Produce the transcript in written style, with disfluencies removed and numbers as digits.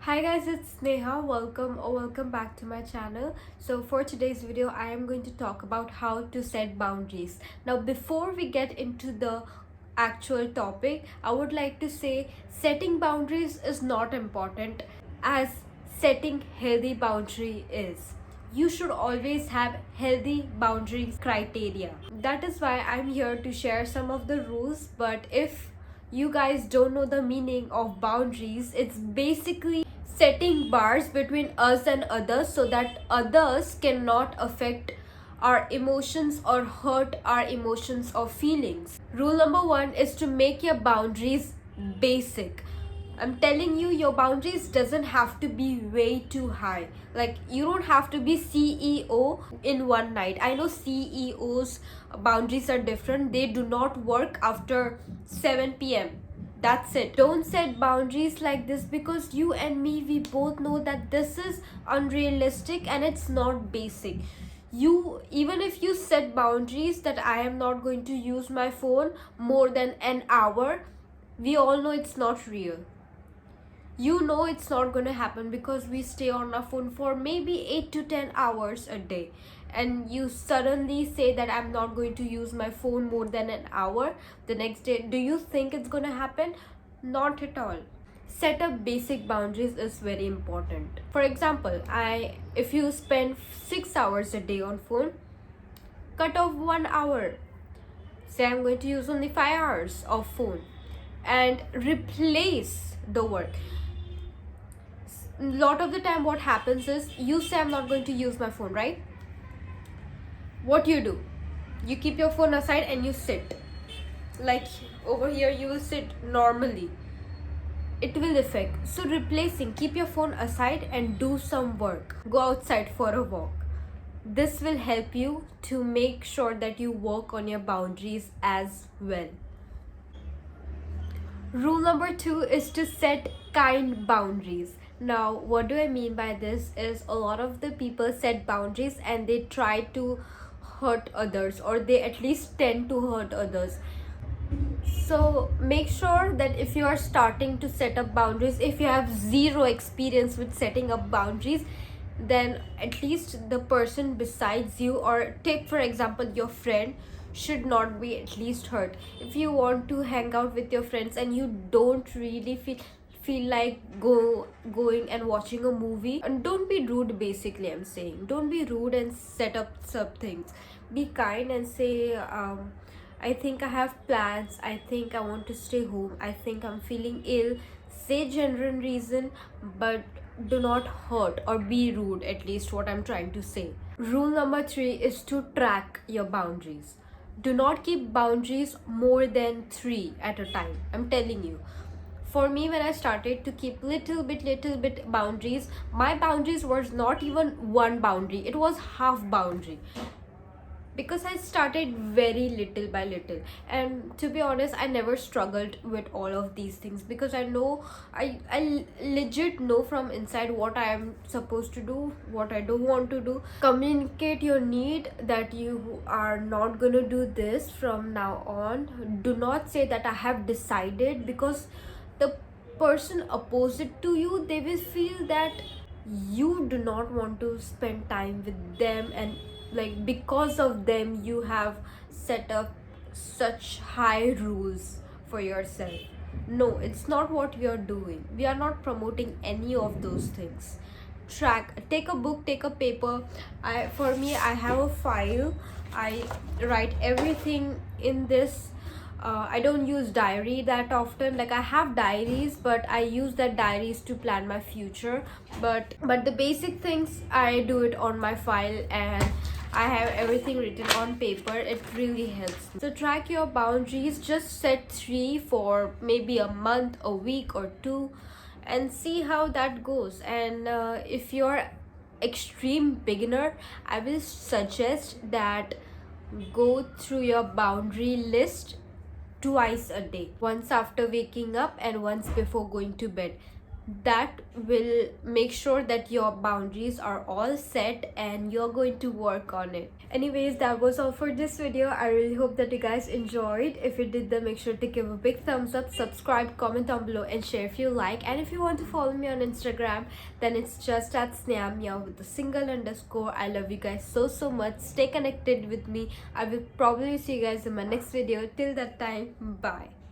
Hi guys, it's Neha. Welcome back to my channel. So for today's video, I am going to talk about how to set boundaries. Now before we get into the actual topic, I would like to say setting boundaries is not important as setting healthy boundary is. You should always have healthy boundaries criteria. That is why I'm here to share some of the rules, but if you guys don't know the meaning of boundaries, it's basically setting bars between us and others so that others cannot affect our emotions or hurt our emotions or feelings. Rule number one is to make your boundaries basic. I'm telling you, your boundaries doesn't have to be way too high. Like, you don't have to be CEO in one night. I know CEOs boundaries are different. They do not work after 7 p.m. That's it. Don't set boundaries like this because you and me, we both know that this is unrealistic and it's not basic. You, even if you set boundaries that I am not going to use my phone more than an hour, we all know it's not real. You know it's not going to happen because we stay on our phone for maybe 8 to 10 hours a day, and you suddenly say that I'm not going to use my phone more than an hour the next day. Do you think it's going to happen? Not at all. Set up basic boundaries is very important. For example, I if you spend 6 hours a day on phone, cut off 1 hour. Say I'm going to use only 5 hours of phone and replace the work. Lot of the time what happens is, you say I'm not going to use my phone, right? What you do, you keep your phone aside and you sit like over here. You will sit normally. It will affect. So replacing, keep your phone aside and do some work. Go outside for a walk. This will help you to make sure that you work on your boundaries as well. Rule number two is to set kind boundaries. Now, what do I mean by this is, a lot of the people set boundaries and they try to hurt others, or they at least tend to hurt others. So make sure that if you are starting to set up boundaries, if you have zero experience with setting up boundaries, then at least the person besides you, or take for example your friend, should not be at least hurt. If you want to hang out with your friends and you don't really feel like going and watching a movie, and don't be rude. Basically, I'm saying, don't be rude and set up some things. Be kind and say, I think I have plans. I think I want to stay home. I think I'm feeling ill. Say genuine reason, but do not hurt or be rude, at least what I'm trying to say. Rule number three is to track your boundaries. Do not keep boundaries more than 3 at a time. I'm telling you. For me, when I started to keep little bit boundaries, my boundaries was not even one boundary. It was half boundary, because I started very little by little. And to be honest, I never struggled with all of these things because I know, I legit know from inside what I am supposed to do, what I don't want to do. Communicate your need, that you are not gonna do this from now on. Do not say that I have decided, because the person opposite to you, they will feel that you do not want to spend time with them, and like because of them you have set up such high rules for yourself. No, it's not what we are doing. We are not promoting any of those things. Take a book, take a paper. For me, I have a file. I write everything in this. I don't use diary that often. Like, I have diaries, but I use that diaries to plan my future. But the basic things, I do it on my file, and I have everything written on paper. It really helps me. So track your boundaries. Just set 3 for maybe a month, a week, or 2, and see how that goes. And if you're extreme beginner, I will suggest that go through your boundary list twice a day, once after waking up and once before going to bed. that will make sure that your boundaries are all set and you're going to work on it. Anyways, that was all for this video. I really hope that you guys enjoyed. If you did, then make sure to give a big thumbs up, subscribe, comment down below, and share if you like. And if you want to follow me on Instagram, then it's just at SnehaMeow with a single underscore. I love you guys so much. Stay connected with me. I will probably see you guys in my next video. Till that time, bye.